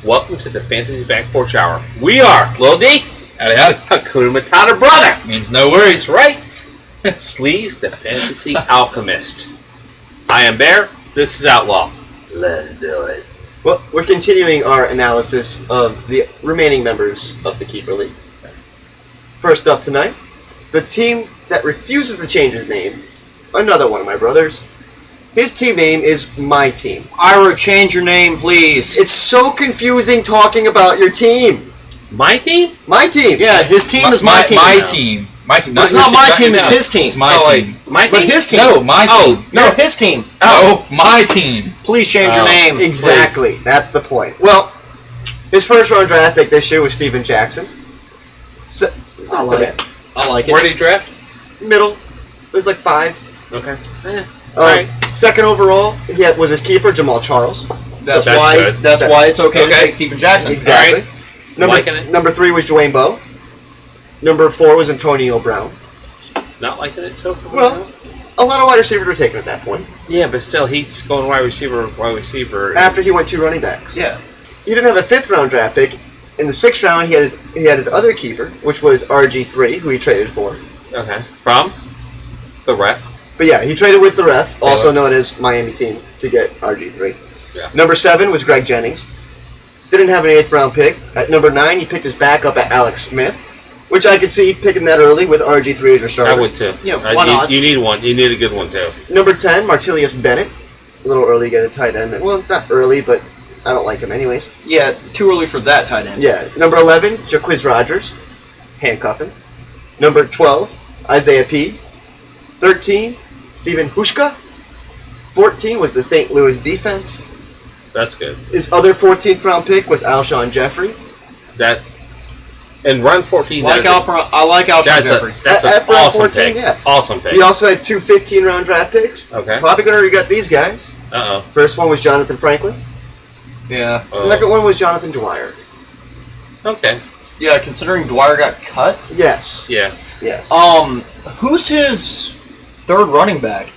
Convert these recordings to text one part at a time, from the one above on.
Welcome to the Fantasy Back Porch Hour. We are Lil D. Howdy, howdy. Hakuna Matata brother. Means no worries. That's right. Sleeves, the Fantasy Alchemist. I am Bear. This is Outlaw. Let's do it. Well, we're continuing our analysis of the remaining members of the Keeper League. First up tonight, the team that refuses to change his name. Another one of my brothers. His team name is My Team. Ira, change your name, please. It's so confusing talking about your team. My team? My Team. Yeah, his team is my team. My now. team. My team. No, it's not my team, it's his team. It's my team. My team? But his team. No, my team. Oh, no, his team. Oh, my team. Please change your name. Exactly. Please. That's the point. Well, his first round draft pick this year was Steven Jackson. So, I like it. Where did he draft? Middle. There's like 5. Okay. Alright. Second overall, was his keeper, Jamal Charles. That's That's why. good. That's why it's okay to say Steven Jackson. Exactly. Liking it. Number 3 was Dwayne Bowe. Number 4 was Antonio Brown. Not liking it so far. Well, a lot of wide receivers were taken at that point. Yeah, but still, he's going wide receiver. After he went 2 running backs. Yeah. He didn't have a 5th round draft pick. In the 6th round, he had his other keeper, which was RG3, who he traded for. Okay. From the ref. But yeah, he traded with the ref, also known as Miami Team, to get RG3. Yeah. Number 7 was Greg Jennings. Didn't have an 8th round pick. At number 9, he picked his backup at Alex Smith, which I could see picking that early with RG3 as your starter. I would too. Yeah, why not? You need one. You need a good one too. Number 10, Martilius Bennett. A little early to get a tight end. Well, not early, but I don't like him anyways. Yeah, too early for that tight end. Yeah. Number 11, Jaquiz Rogers. Handcuffing. Number 12, Isaiah P. 13, Steven Hushka. 14 was the St. Louis defense. That's good. His other 14th round pick was Alshon Jeffrey. That and run 14. I like Alshon Jeffrey. That's At an awesome 14, pick. yeah. Awesome pick. He also had 2 15-round draft picks. Okay. Probably going to regret these guys. Uh-oh. First one was Jonathan Franklin. Yeah. Second one was Jonathan Dwyer. Okay. Yeah, considering Dwyer got cut. Yes. Yeah. Yes. Who's his third running back?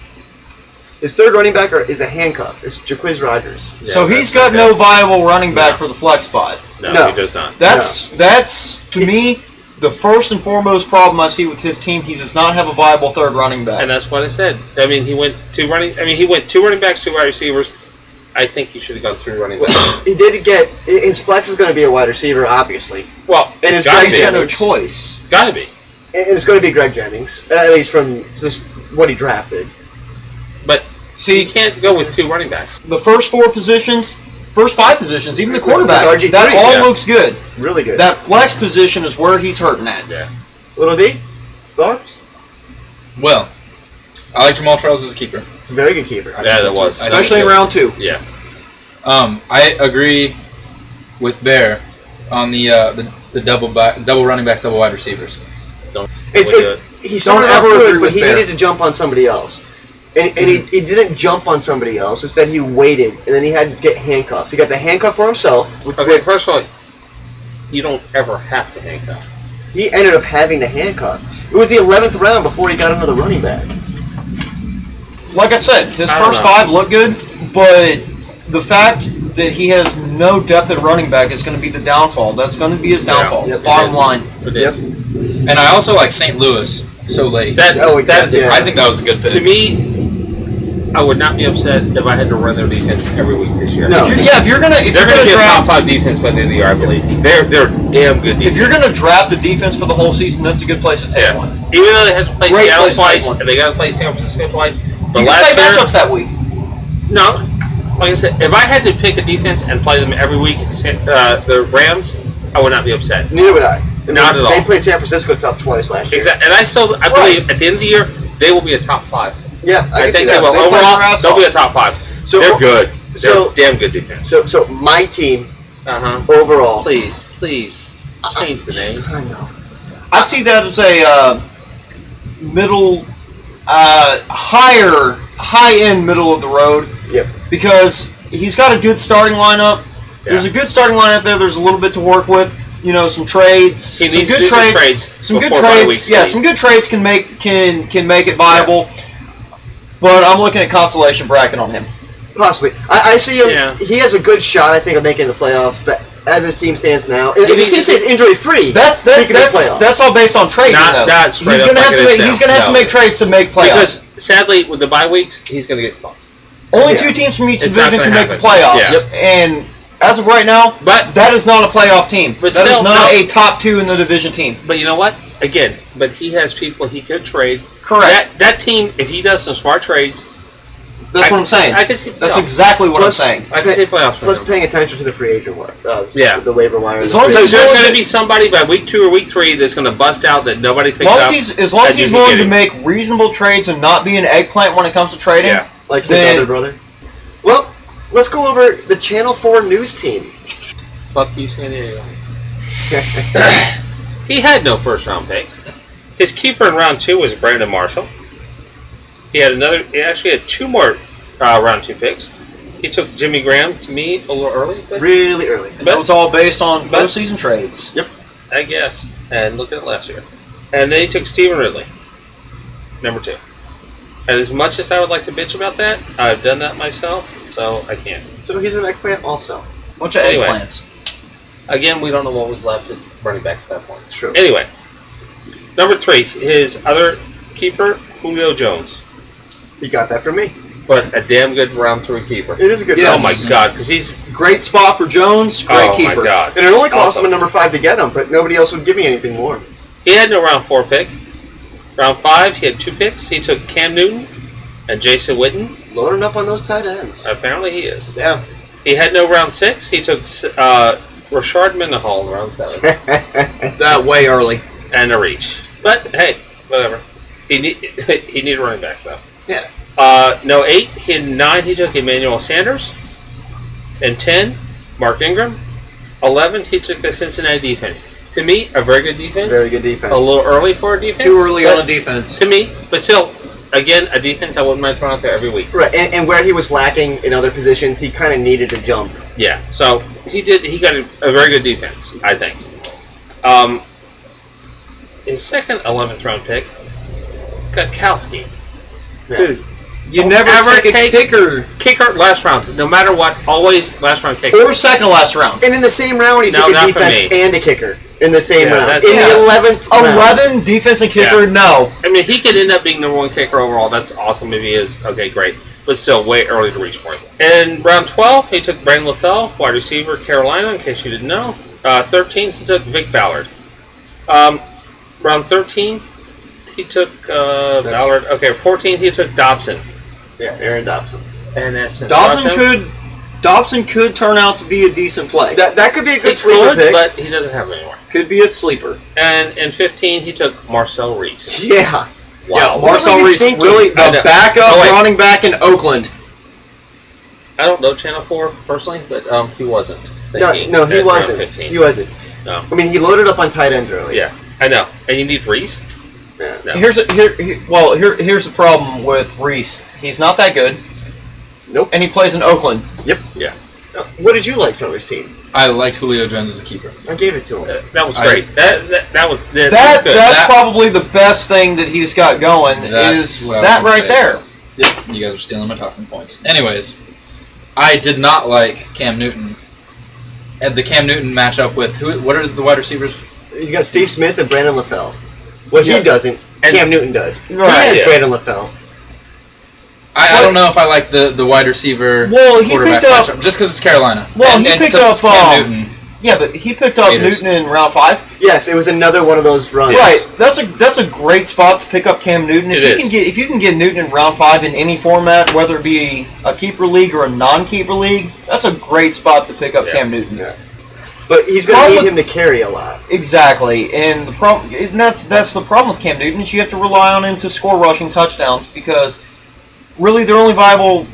His third running back is a handcuff. It's Jaquiz Rogers. Yeah, So he's got no viable running back No. for the flex spot. No. He does not. That's to me the first and foremost problem I see with his team. He does not have a viable third running back. And that's what I said. I mean, he went 2 running backs, 2 wide receivers. I think he should have gone 3 running backs. He did get his flex is going to be a wide receiver, obviously, Well, And it's it's gotta Greg be. He's got no Jennings. choice. Gotta be. and it's going to be Greg Jennings, at least from just what he drafted. But see, you can't go with 2 running backs. The first 5 positions, even the With quarterback, RG3, that all yeah. looks good. Really good. That flex position is where he's hurting at. Yeah. Little D, thoughts? Well, I like Jamal Charles as a keeper. It's a very good keeper. Yeah, that was. I think Especially in so. round 2. Yeah. I agree with Bear on the double running backs, double wide receivers. He started Don't off ever good, agree but with he Bear. needed to jump on somebody else. And he didn't jump on somebody else. Instead, he waited, and then he had to get handcuffs. He got the handcuff for himself. Okay, first of all, you don't ever have to handcuff. He ended up having to handcuff. It was the 11th round before he got another running back. Like I said, his I don't first know. 5 look good, but the fact that he has no depth at running back is going to be the downfall. That's going to be his downfall. Yep, it Bottom is. line. It is. And I also like St. Louis so late. That's yeah. I think that was a good pick. To me, I would not be upset if I had to run their defense every week this year. No. If you're gonna They're going to be a top draft, 5 defense by the end of the year, I believe. They're damn good defense. if you're gonna draft a defense for the whole season, that's a good place to take Yeah. one. Even though they had to play Great Seattle place to take twice, one. and they got to play San Francisco twice. But You can last play year, matchups that week. no. Like I said, if I had to pick a defense and play them every week, the Rams, I would not be upset. Neither would I. Not at all. They played San Francisco tough twice last year. Exactly, and I believe at the end of the year they will be a top 5. Yeah, I can see think that. they will. They play their Overall, ass they'll be a off. top 5. So- They're good. They're so- damn good defense. So my team overall. Please change the name. I know. I see that as a middle, high-end middle of the road. Yep. Because he's got a good starting lineup. There's a good starting lineup there. There's a little bit to work with. You know, some trades. He some needs good to do trades. some trades. Some good before bye trades. week Yeah, three. some good trades can make it viable. But I'm looking at consolation bracket on him. Possibly. I see him. Yeah. He has a good shot, I think, of making the playoffs. But as his team stands now, if his team stays injury free, That's all based on trading. Not straight He's up gonna have like to it is make. He's now. gonna have to No. make trades to make playoffs. Because sadly, with the bye weeks, he's going to get caught. Only Yeah. 2 teams from each It's not division can gonna make the happen. playoffs. Yeah. And as of right now, But that is not a playoff team. But That is still, not no. a top 2 in the division team. But you know what? Again, but he has people he could trade. Correct. That team, if he does some smart trades, That's what I'm saying. I can see That's playoffs. exactly what Plus- I'm saying. I can see playoffs. plus for him. paying attention to the free agent wire, Yeah. the waiver wire. As long as So he's there's willing going to to- be somebody by week 2 or week 3 that's going to bust out that nobody picked As long up. as he's and willing you to can make reasonable trades and not be an eggplant when it comes to trading, Yeah. like his then- other brother. Well, let's go over the Channel 4 news team. Fuck you, San Diego. He had no first round pick. His keeper in round 2 was Brandon Marshall. He actually had 2 more round 2 picks. He took Jimmy Graham to me a little early, but Really early. and that was all based on But- postseason trades. I guess. And look at it last year. And then he took Stephen Ridley, number 2. And as much as I would like to bitch about that, I've done that myself, so I can't. So he's an eggplant also. Bunch of Anyway. eggplants. Again, we don't know what was left at running back at that point. True. Anyway, number 3, his other keeper, Julio Jones. He got that from me. But a damn good round 3 keeper. It is a good Yes. Oh my god, because he's... Great spot for Jones. Great Oh keeper. my god. And it only cost Awesome. him a number 5 to get him, but nobody else would give me anything more. He had no round 4 pick. Round 5, he had 2 picks. He took Cam Newton and Jason Witten. Loading up on those tight ends. Apparently he is. Yeah. He had no round 6. He took Rashard Mendenhall in round 7. That way early. And a reach. But, hey, whatever. He needed running back, though. Yeah. No, 8. In 9, he took Emmanuel Sanders. And 10, Mark Ingram. 11, he took the Cincinnati defense. To me, a very good defense. Very good defense. A little early for a defense. Too early but on a defense. To me, but still, again, a defense I wouldn't mind throwing out there every week. Right, and where he was lacking in other positions, he kind of needed to jump. Yeah, so he got a very good defense, I think. His second 11th round pick, Gutowski. Yeah. Dude, you Don't never ever take a take- kicker Kicker last round, no matter what, always last round kicker. or second last round. And in the same round, he No, took a not for defense me. and a kicker in the same Yeah, round. that's- In Yeah. the 11th round. 11 defense and kicker, no. I mean, he could end up being number 1 kicker overall. That's awesome if he is. Okay, great. But still, way early to reach for him. In round 12, he took Brandon LaFell, wide receiver, Carolina, in case you didn't know. 13, he took Vic Ballard. Round 13, he took Ballard. Okay, 14, he took Dobson. Yeah, Aaron Dobson. And since Dobson could turn out to be a decent play. That could be a good It's sleeper good, pick. but he doesn't have it anymore. Could be a sleeper. And in 15, he took Marcel Reese. Yeah. Wow. Yeah, What Marcel were you Reese, thinking? really I the know. backup Oh, wait. running back in Oakland. I don't know Channel 4 personally, but he wasn't. No, thinking he at round wasn't. 15. He wasn't. No. I mean, he loaded up on tight ends early. Yeah, I know. And you need Reese? Yeah. No. Here's the problem with Reese. He's not that good. Nope. And he plays in Oakland. What did you like from his team? I liked Julio Jones as a keeper. I gave it to him. That was I- great. That was good. That's That- probably the best thing that he's got going That's is what I was that gonna right say. there. You guys are stealing my talking points. Anyways, I did not like Cam Newton. And the Cam Newton matchup with what are the wide receivers? He's got Steve Smith and Brandon LaFell. What Yeah. he doesn't, And- Cam Newton does. Right, He has yeah. Brandon LaFell. I don't know if I like the wide receiver Well, he quarterback picked up. matchup just because it's Carolina. Well, and, he and picked 'cause up, it's Cam Newton. Yeah, but he picked up Gators. Newton in round 5. Yes, it was another one of those runs. Right. That's a great spot to pick up Cam Newton. It is. If you can get Newton in round 5 in any format, whether it be a keeper league or a non-keeper league, that's a great spot to pick up Yeah. Cam Newton. Yeah. But he's going to Problem- need him to carry a lot. Exactly, and the problem, and that's the problem with Cam Newton is you have to rely on him to score rushing touchdowns because really their only viable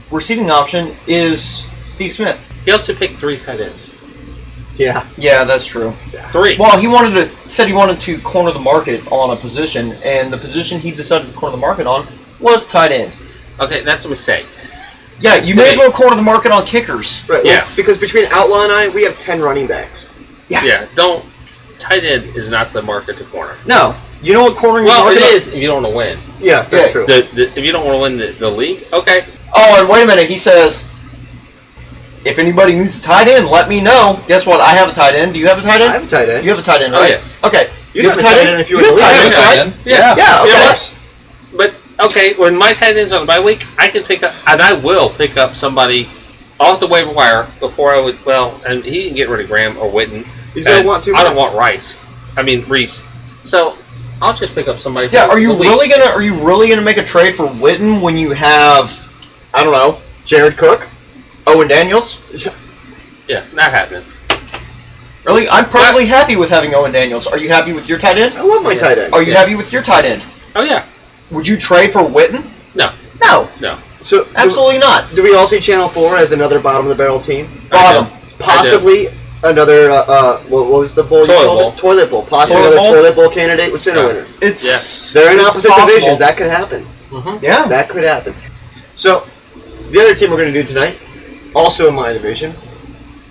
receiving option is Steve Smith. He also picked 3 tight ends. Yeah. Yeah, that's true. 3. Well, he said he wanted to corner the market on a position, and the position he decided to corner the market on was tight end. Okay, that's a mistake. Yeah, you may as well corner the market on kickers. Right. Yeah. Well, because between Outlaw and I, we have 10 running backs. Yeah, don't. Tight end is not the market to corner. No, you know what cornering the Well, market it on- is if you don't want to win. Yes, that's true. If you don't want to win the league, okay. Oh, and wait a minute, he says, If anybody needs a tight end, let me know. Guess what? I have a tight end. Do you have a tight end? I have a tight end. You have a tight end, Oh, right? yes. Okay. You'd have a tight end if you were You in the have a league. tight end, right? Yeah. Yeah, You know okay. what? But, okay, when my tight end's on the bye week, I can pick up, and I will pick up somebody off the waiver wire before I would, well, and he can get rid of Graham or Witten. He's going to want too I don't much. want Reese. So, I'll just pick up somebody. Yeah, for are you the week. really gonna make a trade for Witten when you have, I don't know, Jared Cook? Owen Daniels? Yeah, not happening. Really? I'm perfectly happy with having Owen Daniels. Are you happy with your tight end? I love my tight end. Are you happy with your tight end? Oh, yeah. Would you trade for Witten? No. No. No. So Absolutely not. Do we all see Channel 4 as another bottom of the barrel team? Bottom. Possibly another, what was the bowl you Toilet called bowl. it? Toilet bowl. Possibly Toilet another bowl? toilet bowl candidate with center Yeah. winner. It's They're in it's opposite possible. divisions. That could happen. Mm-hmm. Yeah. That could happen. So, the other team we're going to do tonight, also in my division,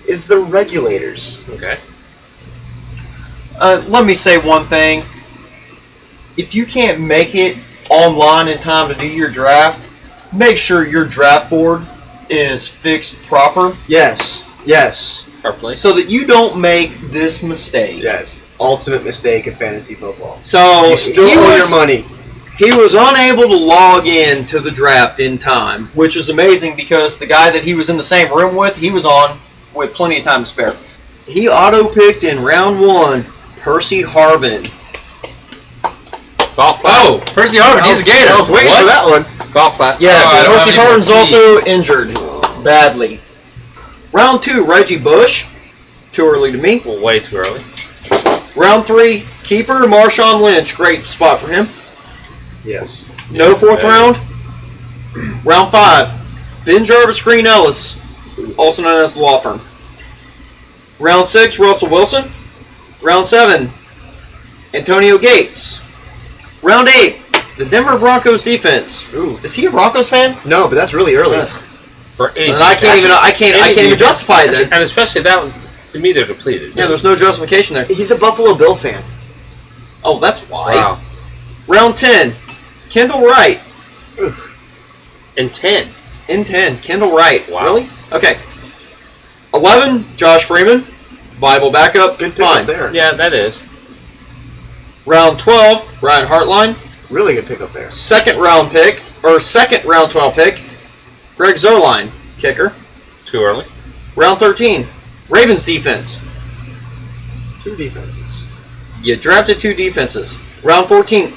is the Regulators. Okay. Let me say one thing. If you can't make it online in time to do your draft, make sure your draft board is fixed proper Yes. Properly. so that you don't make this mistake. Yes. Ultimate mistake in fantasy football. So You still owe your money. He was unable to log in to the draft in time, which is amazing because the guy that he was in the same room with, he was on with plenty of time to spare. He auto-picked in round 1, Percy Harvin. Golf clap. Oh, Percy Harvin, he's a Gator. I was waiting What? for that one. Golf clap. Yeah, Oh, I don't Percy have any more Harvin's tea. also injured badly. Round 2, Reggie Bush. Too early to me. Well, way too early. Round 3, keeper Marshawn Lynch. Great spot for him. Yes. No fourth That round. Round 5, Ben Jarvis Green Ellis, also known as the law firm. Round 6, Russell Wilson. Round 7, Antonio Gates. Round 8, the Denver Broncos defense. Ooh. Is he a Broncos fan? No, but that's really early. For any, And I can't even justify that. And especially that one, to me, they're depleted. Yeah, there's no justification there. He's a Buffalo Bill fan. Oh, that's why. Wow. Round 10, Kendall Wright. And 10. In 10, Kendall Wright. Wow. Really? Okay. 11, Josh Freeman. Bible backup. Good pick Fine. up there. Yeah, that is. Round 12, Ryan Hartline. Really good pick up there. Second round 12 pick, Greg Zoline, kicker. Too early. Round 13, Ravens defense. 2 defenses. You drafted 2 defenses. Round 14,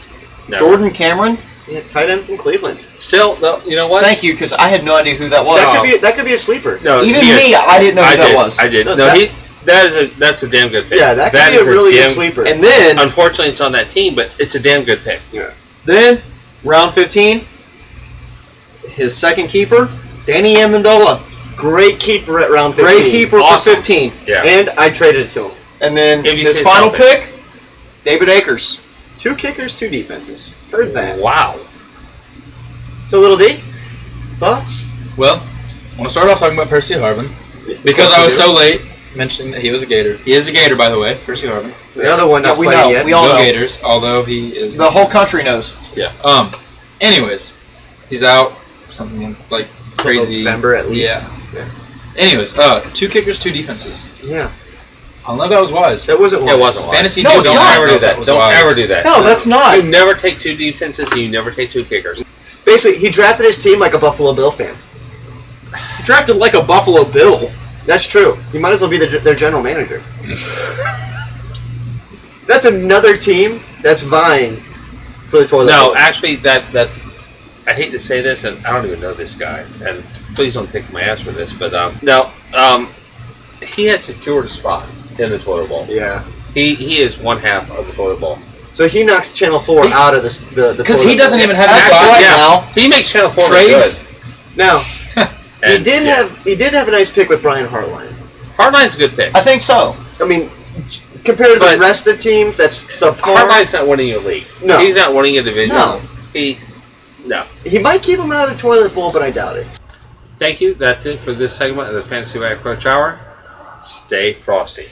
No. Jordan Cameron. Yeah, tight end from Cleveland. Still, though, you know what? Thank you, because I had no idea who that was. That could be a sleeper. No, Even he is. me, I didn't know who that was. I did. No, No, that's a damn good pick. Yeah, that could be is a really good damn- sleeper. And then, Unfortunately, it's on that team, but it's a damn good pick. round 15, his second keeper, Danny Amendola. Great keeper at round 15. Great keeper Awesome. for 15. Yeah. And I traded it to him. And then If you his say final something. pick, David Akers. 2 kickers, 2 defenses. Heard that. Wow. So, Little D, thoughts? Well, I want to start off talking about Percy Harvin because I was so late mentioning that he was a Gator. He is a Gator, by the way, Percy Harvin. The other one not we playing know. yet. We all Go know. Gators, although he is. The whole country knows. Yeah. Anyways, he's out. Something like crazy. November at least. Yeah. Anyways, 2 kickers, 2 defenses. Yeah. I don't know if that was wise. That wasn't one. It wasn't wise. Fantasy No, people it's don't not. Ever know do if that. was Don't wise. ever do that. No, that's not. You never take 2 defenses, and you never take 2 kickers. Basically, he drafted his team like a Buffalo Bill fan. Drafted like a Buffalo Bill. That's true. He might as well be their general manager. That's another team that's vying for the toilet No, bowl. actually, that's. I hate to say this, and I don't even know this guy, and please don't kick my ass for this, but he has secured a spot in the toilet bowl. Yeah. He is one half of the toilet bowl. So he knocks Channel 4 out of the Because toilet he doesn't bowl. even have a That's spot right now. now. He makes Channel 4 look Trades. good. Now, he And, did yeah. have a nice pick with Brian Hartline. Hardline's a good pick. I think so. I mean, compared to the But- rest of the team, that's subpar. Hardline's not winning your league. No. He's not winning a division. No. No. He might keep him out of the toilet bowl, but I doubt it. Thank you. That's it for this segment of the Fantasy Life Coach Hour. Stay frosty.